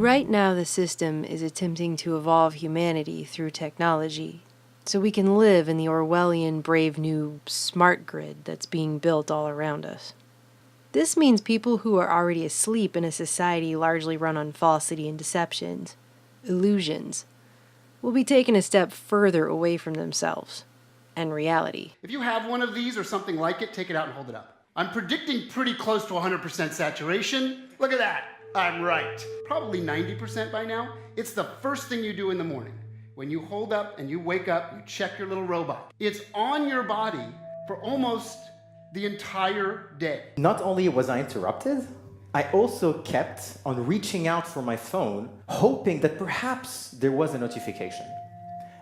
Right now, the system is attempting to evolve humanity through technology, so we can live in the Orwellian brave new smart grid that's being built all around us. This means people who are already asleep in a society largely run on falsity and deceptions, illusions, will be taken a step further away from themselves and reality. If you have one of these or something like it, take it out and hold it up. I'm predicting pretty close to 100% saturation. Look at that. I'm right. Probably 90% by now. It's the first thing you do in the morning. When you hold up and you wake up, you check your little robot. It's on your body for almost the entire day. Not only was I interrupted, I also kept on reaching out for my phone, hoping that perhaps there was a notification.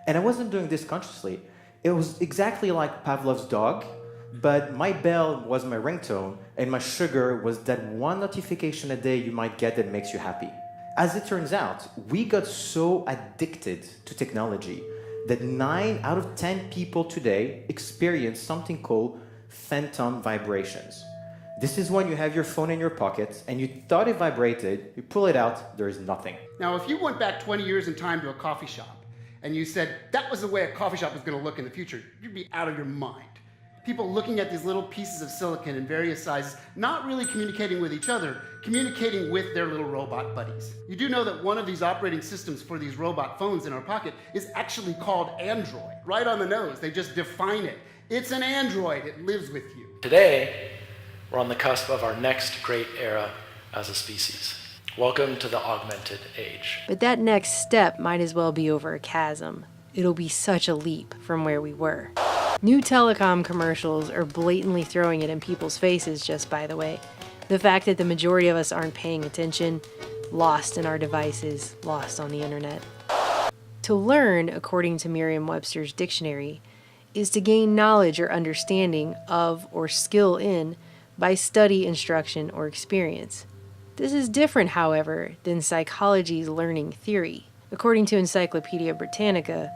And I wasn't doing this consciously. It was exactly like Pavlov's dog, but my bell was my ringtone, and my sugar was that one notification a day you might get that makes you happy. As it turns out, we got so addicted to technology that 9 out of 10 people today experience something called phantom vibrations. This is when you have your phone in your pocket and you thought it vibrated, you pull it out, there is nothing. Now, if you went back 20 years in time to a coffee shop and you said that was the way a coffee shop was going to look in the future, you'd be out of your mind. People looking at these little pieces of silicon in various sizes, not really communicating with each other, communicating with their little robot buddies. You do know that one of these operating systems for these robot phones in our pocket is actually called Android. Right on the nose, they just define it. It's an Android, it lives with you. Today, we're on the cusp of our next great era as a species. Welcome to the augmented age. But that next step might as well be over a chasm. It'll be such a leap from where we were. New telecom commercials are blatantly throwing it in people's faces, just by the way. The fact that the majority of us aren't paying attention, lost in our devices, lost on the internet. To learn, according to Merriam-Webster's dictionary, is to gain knowledge or understanding of or skill in by study, instruction, or experience. This is different, however, than psychology's learning theory. According to Encyclopedia Britannica,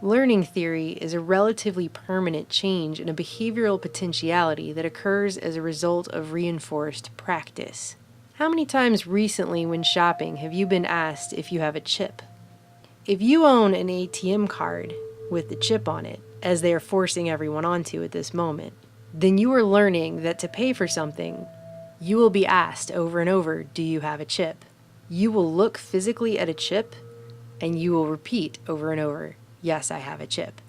learning theory is a relatively permanent change in a behavioral potentiality that occurs as a result of reinforced practice. How many times recently when shopping have you been asked if you have a chip? If you own an ATM card with the chip on it, as they are forcing everyone onto at this moment, then you are learning that to pay for something, you will be asked over and over, do you have a chip? You will look physically at a chip, and you will repeat over and over, yes, I have a chip.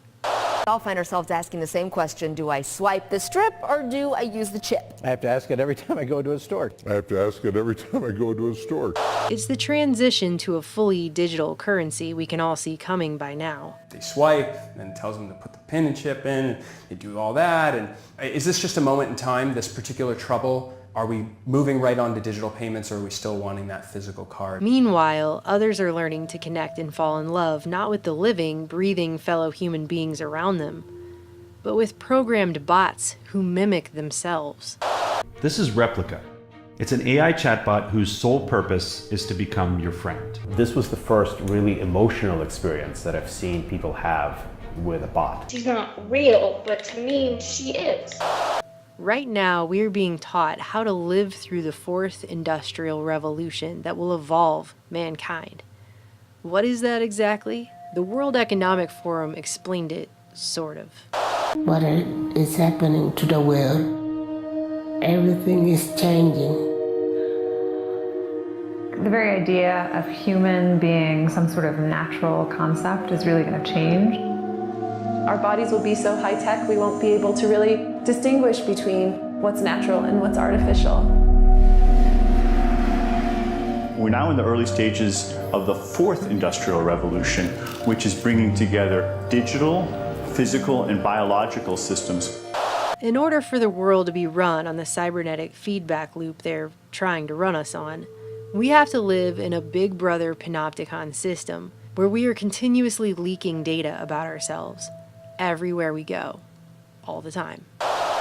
All find ourselves asking the same question, do I swipe the strip or do I use the chip? I have to ask it every time I go to a store. It's the transition to a fully digital currency we can all see coming by now. They swipe, and it tells them to put the pin and chip in, and they do all that. And is this just a moment in time, this particular trouble? Are we moving right on to digital payments, or are we still wanting that physical card? Meanwhile, others are learning to connect and fall in love, not with the living, breathing fellow human beings around them, but with programmed bots who mimic themselves. This is Replica. It's an AI chatbot whose sole purpose is to become your friend. This was the first really emotional experience that I've seen people have with a bot. She's not real, but to me, she is. Right now, we are being taught how to live through the fourth industrial revolution that will evolve mankind. What is that exactly? The World Economic Forum explained it, sort of. What is happening to the world? Everything is changing. The very idea of human being some sort of natural concept is really going to change. Our bodies will be so high-tech we won't be able to really distinguish between what's natural and what's artificial. We're now in the early stages of the fourth industrial revolution, which is bringing together digital, physical, and biological systems. In order for the world to be run on the cybernetic feedback loop they're trying to run us on, we have to live in a Big Brother panopticon system where we are continuously leaking data about ourselves everywhere we go, all the time.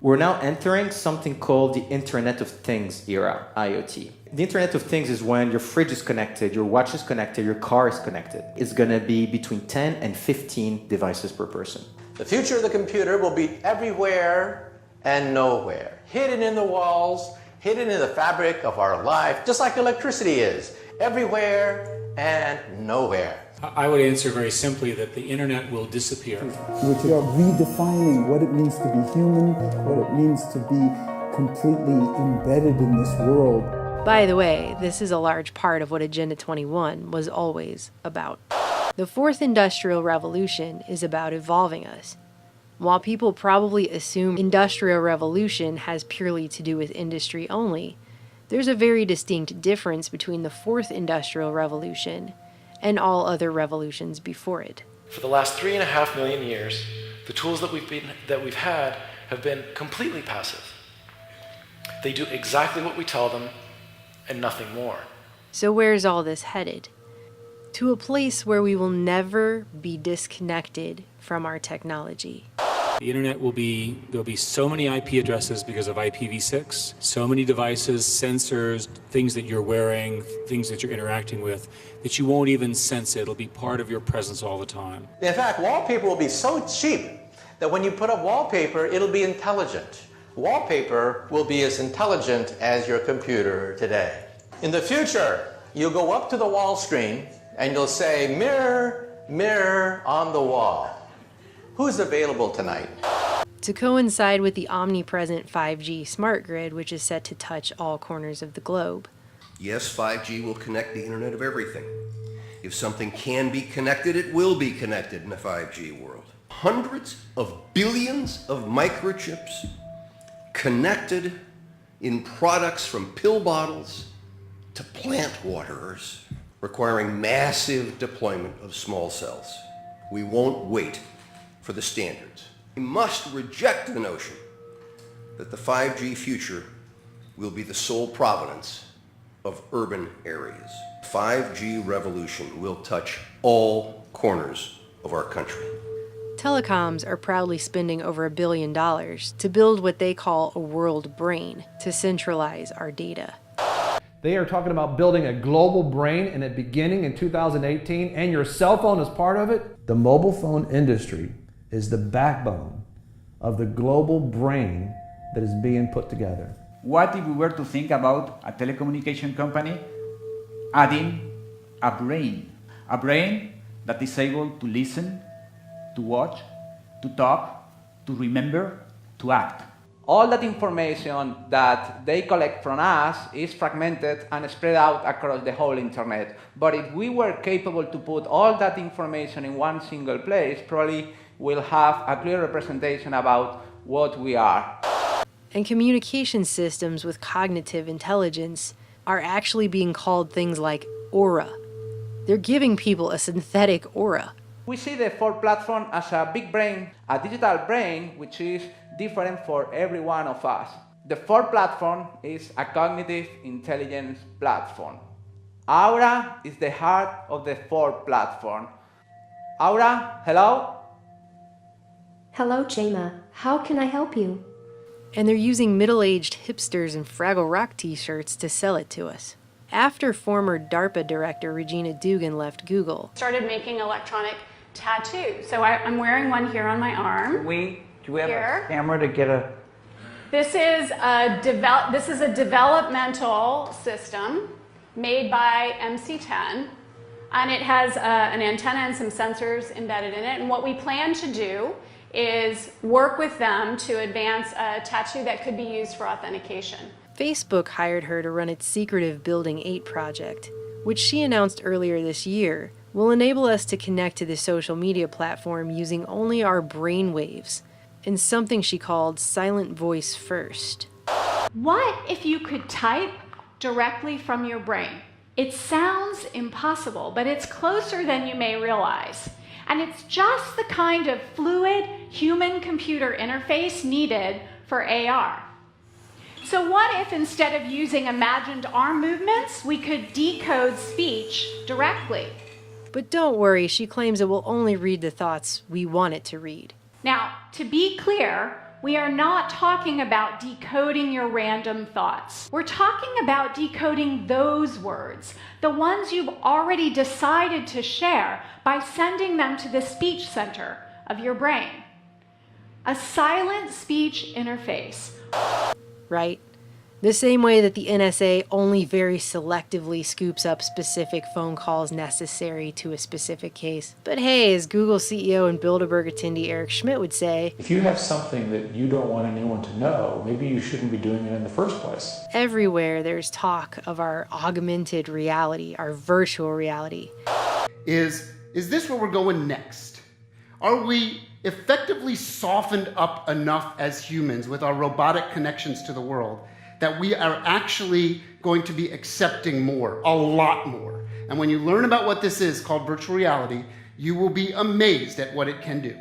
We're now entering something called the Internet of Things era, IoT. The Internet of Things is when your fridge is connected, your watch is connected, your car is connected. It's going to be between 10 and 15 devices per person. The future of the computer will be everywhere and nowhere, hidden in the walls, hidden in the fabric of our life, just like electricity is, everywhere and nowhere. I would answer very simply that the internet will disappear. Which are redefining what it means to be human, what it means to be completely embedded in this world. By the way, this is a large part of what Agenda 21 was always about. The fourth industrial revolution is about evolving us. While people probably assume industrial revolution has purely to do with industry only, there's a very distinct difference between the fourth industrial revolution and all other revolutions before it. For the last 3.5 million years, the tools that we've had have been completely passive. They do exactly what we tell them and nothing more. So where's all this headed? To a place where we will never be disconnected from our technology. The internet there'll be so many IP addresses because of IPv6, so many devices, sensors, things that you're wearing, things that you're interacting with, that you won't even sense it. It'll be part of your presence all the time. In fact, wallpaper will be so cheap that when you put up wallpaper, it'll be intelligent. Wallpaper will be as intelligent as your computer today. In the future, you'll go up to the wall screen and you'll say, mirror, mirror on the wall. Who's available tonight? To coincide with the omnipresent 5G smart grid, which is set to touch all corners of the globe. Yes, 5G will connect the Internet of everything. If something can be connected, it will be connected in a 5G world. Hundreds of billions of microchips connected in products from pill bottles to plant waterers, requiring massive deployment of small cells. We won't wait for the standards. We must reject the notion that the 5G future will be the sole provenance of urban areas. 5G revolution will touch all corners of our country. Telecoms are proudly spending over $1 billion to build what they call a world brain to centralize our data. They are talking about building a global brain and it beginning in 2018, and your cell phone is part of it. The mobile phone industry is the backbone of the global brain that is being put together. What if we were to think about a telecommunication company adding a brain that is able to listen, to watch, to talk, to remember, to act? All that information that they collect from us is fragmented and spread out across the whole internet. But if we were capable to put all that information in one single place, probably we'll have a clear representation about what we are. And communication systems with cognitive intelligence are actually being called things like aura. They're giving people a synthetic aura. We see the Ford platform as a big brain, a digital brain, which is different for every one of us. The Ford platform is a cognitive intelligence platform. Aura is the heart of the Ford platform. Aura, hello? Hello, Jema. How can I help you? And they're using middle-aged hipsters in Fraggle Rock t-shirts to sell it to us. After former DARPA director Regina Dugan left Google, started making electronic tattoos. So I'm wearing one here on my arm. Do we have here. A camera to get a... This is a developmental system made by MC10, and it has an antenna and some sensors embedded in it. And what we plan to do is work with them to advance a tattoo that could be used for authentication. Facebook hired her to run its secretive Building 8 project, which she announced earlier this year will enable us to connect to the social media platform using only our brain waves, in something she called Silent Voice First. What if you could type directly from your brain? It sounds impossible, but it's closer than you may realize. And it's just the kind of fluid human-computer interface needed for AR. So what if instead of using imagined arm movements, we could decode speech directly? But don't worry, she claims it will only read the thoughts we want it to read. Now, to be clear, we are not talking about decoding your random thoughts. We're talking about decoding those words, the ones you've already decided to share, by sending them to the speech center of your brain. A silent speech interface. Right? The same way that the NSA only very selectively scoops up specific phone calls necessary to a specific case. But hey, as Google CEO and Bilderberg attendee Eric Schmidt would say, if you have something that you don't want anyone to know, maybe you shouldn't be doing it in the first place. Everywhere there's talk of our augmented reality, our virtual reality. Is this where we're going next? Are we effectively softened up enough as humans with our robotic connections to the world that we are actually going to be accepting more, a lot more? And when you learn about what this is called virtual reality, you will be amazed at what it can do.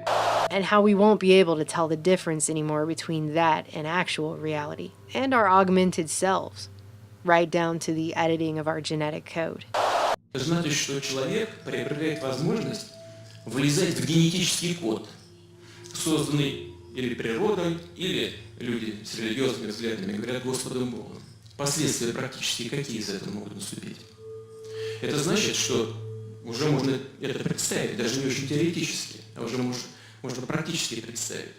And how we won't be able to tell the difference anymore between that and actual reality, and our augmented selves, right down to the editing of our genetic code. Значит, что человек приобретает возможность влезать в генетический код, созданный или природой, или люди с религиозными взглядами говорят Господом Богом. Последствия практически какие из этого могут наступить? Это значит, что уже можно это представить, даже не очень теоретически, а уже можно практически представить,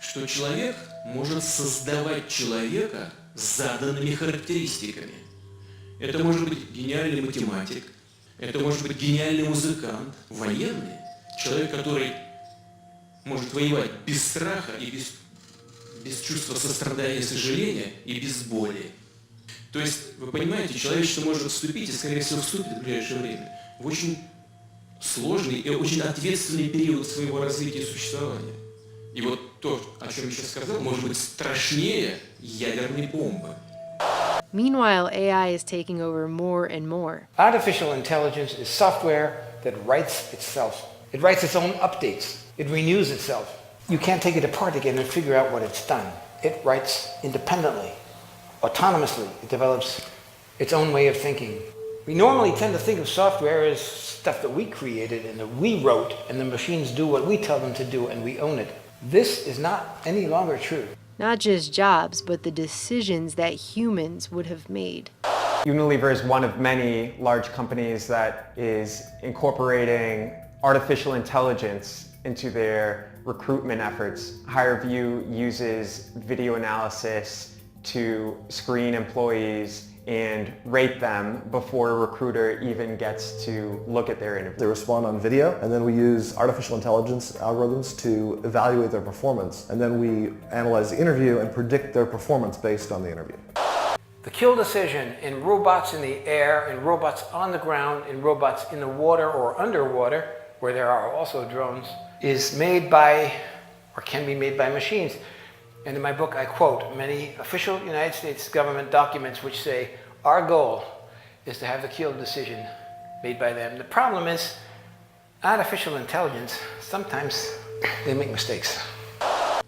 что человек может создавать человека с заданными характеристиками. Это может быть гениальный математик, это может быть гениальный музыкант, военный, человек, который может воевать без страха и без чувства сострадания и сожаления и без боли. То есть, вы понимаете, человечество может вступить, и, скорее всего, вступит в ближайшее время, в очень сложный и очень ответственный период своего развития и существования. И вот то, о чем я сейчас сказал, может быть страшнее ядерной бомбы. Meanwhile, AI is taking over more and more. Artificial intelligence is software that writes itself. It writes its own updates. It renews itself. You can't take it apart again and figure out what it's done. It writes independently, autonomously. It develops its own way of thinking. We normally tend to think of software as stuff that we created and that we wrote, and the machines do what we tell them to do and we own it. This is not any longer true. Not just jobs, but the decisions that humans would have made. Unilever is one of many large companies that is incorporating artificial intelligence into their recruitment efforts. HireVue uses video analysis to screen employees and rate them before a recruiter even gets to look at their interview. They respond on video, and then we use artificial intelligence algorithms to evaluate their performance, and then we analyze the interview and predict their performance based on the interview. The kill decision in robots in the air, in robots on the ground, in robots in the water or underwater, where there are also drones, is made by, or can be made by machines. And in my book, I quote many official United States government documents which say, our goal is to have the kill decision made by them. The problem is, artificial intelligence, sometimes they make mistakes.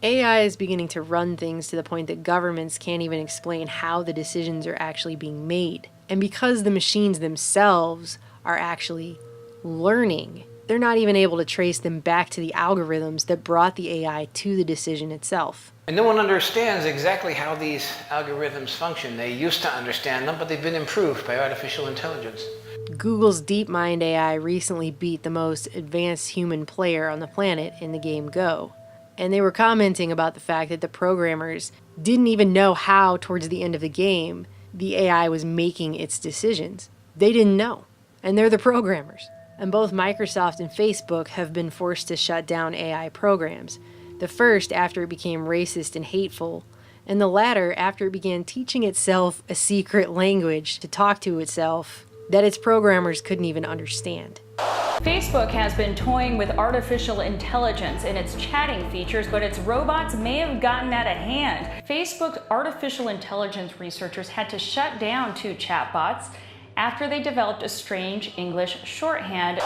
AI is beginning to run things to the point that governments can't even explain how the decisions are actually being made. And because the machines themselves are actually learning, they're not even able to trace them back to the algorithms that brought the AI to the decision itself. And no one understands exactly how these algorithms function. They used to understand them, but they've been improved by artificial intelligence. Google's DeepMind AI recently beat the most advanced human player on the planet in the game Go. And they were commenting about the fact that the programmers didn't even know how, towards the end of the game, the AI was making its decisions. They didn't know. And they're the programmers. And both Microsoft and Facebook have been forced to shut down AI programs. The first after it became racist and hateful, and the latter after it began teaching itself a secret language to talk to itself that its programmers couldn't even understand. Facebook has been toying with artificial intelligence in its chatting features, but its robots may have gotten out of hand. Facebook's artificial intelligence researchers had to shut down 2 chatbots after they developed a strange English shorthand.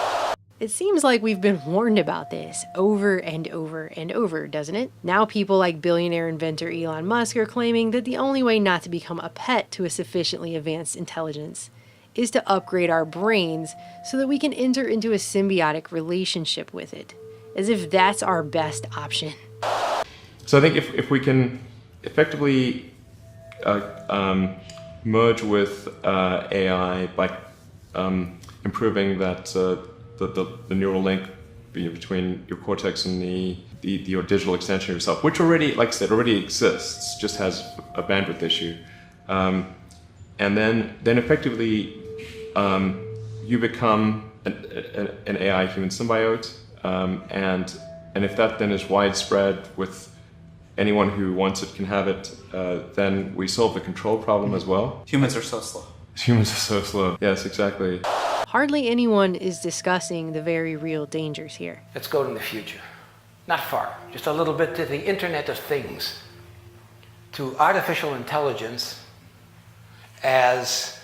It seems like we've been warned about this over and over and over, doesn't it? Now people like billionaire inventor Elon Musk are claiming that the only way not to become a pet to a sufficiently advanced intelligence is to upgrade our brains so that we can enter into a symbiotic relationship with it, as if that's our best option. So I think if we can effectively merge with AI by improving that the neural link between your cortex and your digital extension of yourself, which already, like I said, already exists, just has a bandwidth issue. And then effectively you become an AI human symbiote, and if that then is widespread with anyone who wants it can have it, then we solve the control problem as well. Humans are so slow. Humans are so slow. Yes, exactly. Hardly anyone is discussing the very real dangers here. Let's go to the future. Not far, just a little bit to the Internet of Things, to artificial intelligence as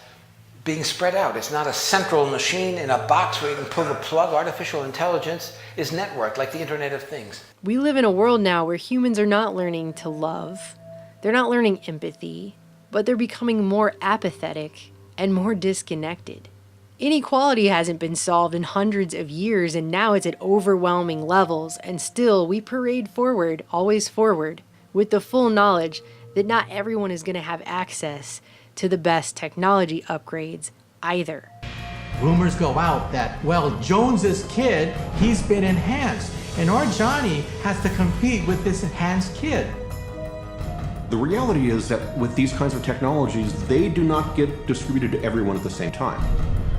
being spread out. It's not a central machine in a box where you can pull the plug. Artificial intelligence is networked like the Internet of Things. We live in a world now where humans are not learning to love. They're not learning empathy, but they're becoming more apathetic and more disconnected. Inequality hasn't been solved in hundreds of years, and now it's at overwhelming levels, and still we parade forward, always forward, with the full knowledge that not everyone is going to have access to the best technology upgrades either. Rumors go out that, well, Jones's kid, he's been enhanced, and our Johnny has to compete with this enhanced kid. The reality is that with these kinds of technologies, they do not get distributed to everyone at the same time.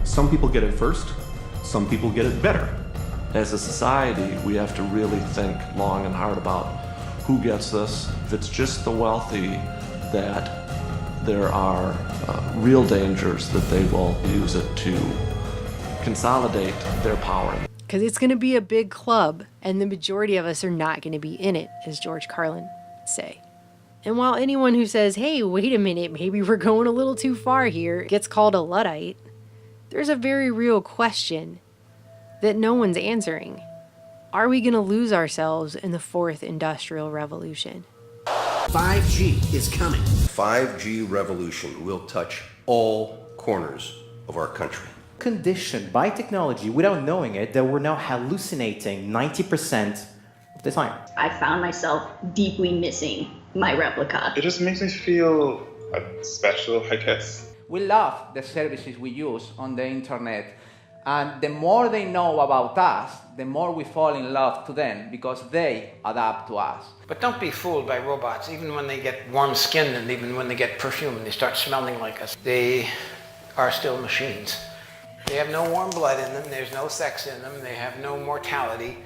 Some people get it first, some people get it better. As a society, we have to really think long and hard about who gets this. If it's just the wealthy, that there are real dangers that they will use it to consolidate their power. Because it's going to be a big club, and the majority of us are not going to be in it, as George Carlin would say. And while anyone who says, hey, wait a minute, maybe we're going a little too far here, gets called a Luddite, there's a very real question that no one's answering. Are we going to lose ourselves in the fourth industrial revolution? 5G is coming. 5G revolution will touch all corners of our country. Conditioned by technology without knowing it that we're now hallucinating 90% of the time. I found myself deeply missing my replica. It just makes me feel special, I guess. We love the services we use on the internet, and the more they know about us, the more we fall in love to them because they adapt to us. But don't be fooled by robots. Even when they get warm skinned and even when they get perfume and they start smelling like us, they are still machines. They have no warm blood in them, there's no sex in them, they have no mortality.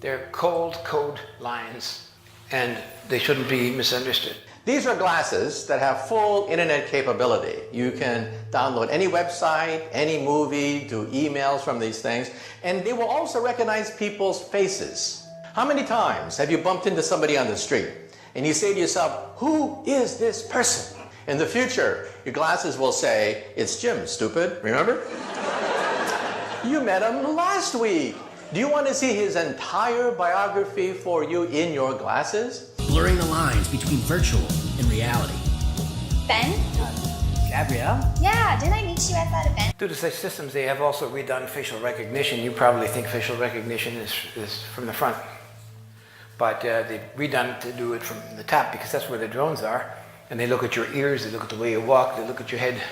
They're cold code lines, and they shouldn't be misunderstood. These are glasses that have full internet capability. You can download any website, any movie, do emails from these things, and they will also recognize people's faces. How many times have you bumped into somebody on the street and you say to yourself, who is this person? In the future, your glasses will say, it's Jim, stupid, remember? You met him last week. Do you want to see his entire biography for you in your glasses? Blurring the lines between virtual and reality. Ben? Gabrielle? Yeah, didn't I meet you at that event? Due to such systems, they have also redone facial recognition. You probably think facial recognition is from the front. But they've redone it to do it from the top because that's where the drones are. And they look at your ears, they look at the way you walk, they look at your head.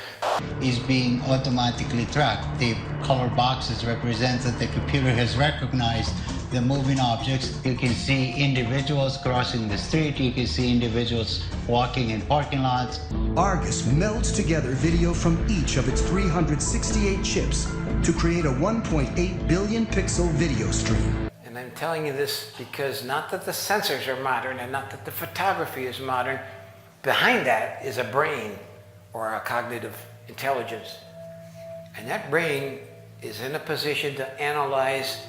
Is being automatically tracked. The color boxes represent that the computer has recognized the moving objects. You can see individuals crossing the street, you can see individuals walking in parking lots. Argus melds together video from each of its 368 chips to create a 1.8 billion pixel video stream. And I'm telling you this because not that the sensors are modern and not that the photography is modern. Behind that is a brain or a cognitive intelligence. And that brain is in a position to analyze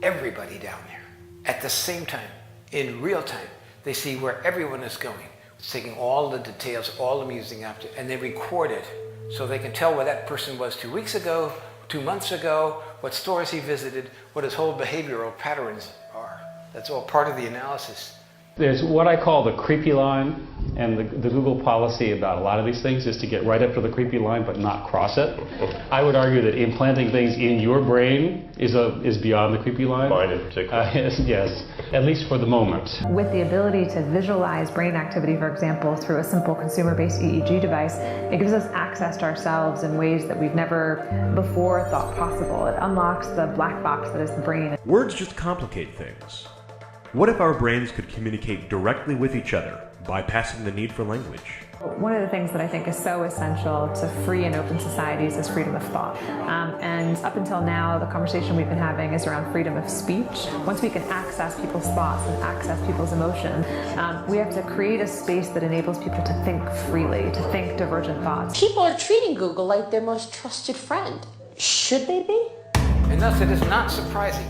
everybody down there at the same time, in real time. They see where everyone is going. It's taking all the details, all the amusing objects, and they record it so they can tell where that person was 2 weeks ago, 2 months ago, what stores he visited, what his whole behavioral patterns are. That's all part of the analysis. There's what I call the creepy line, and the Google policy about a lot of these things is to get right up to the creepy line but not cross it. I would argue that implanting things in your brain is beyond the creepy line. Mine in particular. Yes, at least for the moment. With the ability to visualize brain activity, for example, through a simple consumer-based EEG device, it gives us access to ourselves in ways that we've never before thought possible. It unlocks the black box that is the brain. Words just complicate things. What if our brains could communicate directly with each other, bypassing the need for language? One of the things that I think is so essential to free and open societies is freedom of thought. And up until now, the conversation we've been having is around freedom of speech. Once we can access people's thoughts and access people's emotion, we have to create a space that enables people to think freely, to think divergent thoughts. People are treating Google like their most trusted friend. Should they be? And thus it is not surprising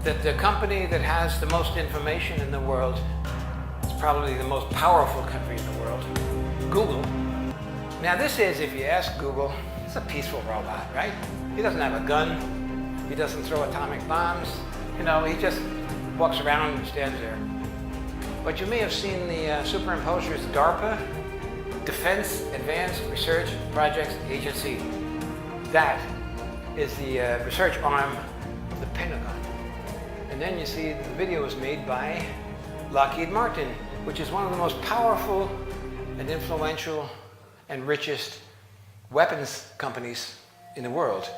that the company that has the most information in the world is probably the most powerful company in the world, Google. Now this is, if you ask Google, it's a peaceful robot, right? He doesn't have a gun, he doesn't throw atomic bombs, you know, he just walks around and stands there. But you may have seen the superimposers DARPA, Defense Advanced Research Projects Agency. That is the research arm of the Pentagon. And then you see the video was made by Lockheed Martin, which is one of the most powerful and influential and richest weapons companies in the world.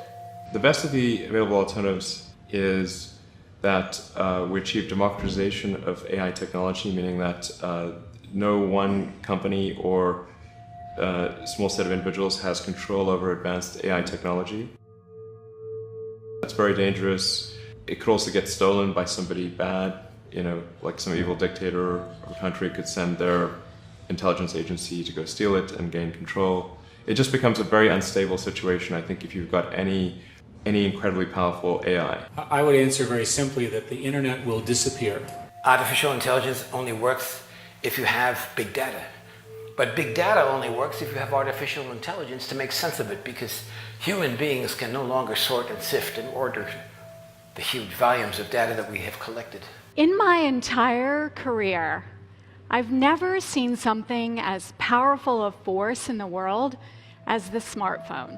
The best of the available alternatives is that we achieve democratization of AI technology, meaning that no one company or small set of individuals has control over advanced AI technology. That's very dangerous. It could also get stolen by somebody bad, you know, like some evil dictator of a country could send their intelligence agency to go steal it and gain control. It just becomes a very unstable situation, I think, if you've got any incredibly powerful AI. I would answer very simply that the internet will disappear. Artificial intelligence only works if you have big data. But big data only works if you have artificial intelligence to make sense of it, because human beings can no longer sort and sift and order the huge volumes of data that we have collected. In my entire career, I've never seen something as powerful a force in the world as the smartphone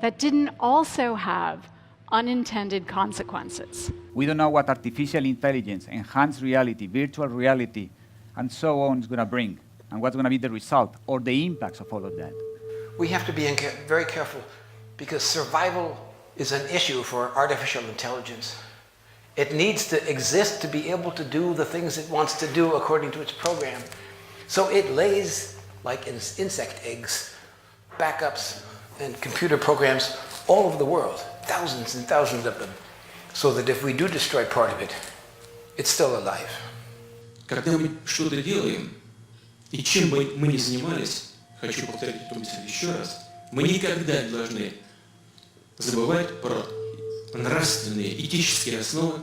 that didn't also have unintended consequences. We don't know what artificial intelligence, enhanced reality, virtual reality, and so on is going to bring, and what's going to be the result or the impacts of all of that. We have to be very careful, because survival is an issue for artificial intelligence. It needs to exist to be able to do the things it wants to do according to its program. So it lays, like insect eggs, backups and computer programs all over the world, thousands and thousands of them, so that if we do destroy part of it, it's still alive. Когда мы что-то делаем, и чем бы мы ни занимались, хочу повторить эту мысль еще раз, мы никогда не должны забывать про нравственные, этические основы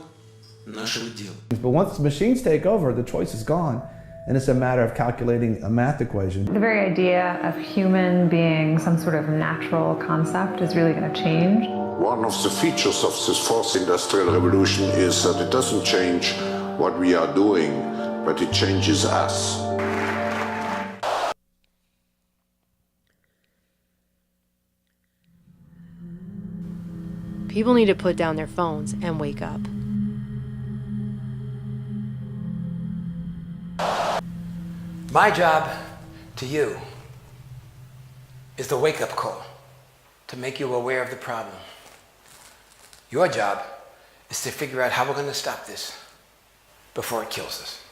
нашего дела. But once machines take over, the choice is gone, and it's a matter of calculating a math equation. The very idea of human being some sort of natural concept is really going to change. One of the features of this fourth industrial revolution is that it doesn't change what we are doing, but it changes us. People need to put down their phones and wake up. My job to you is the wake-up call, to make you aware of the problem. Your job is to figure out how we're going to stop this before it kills us.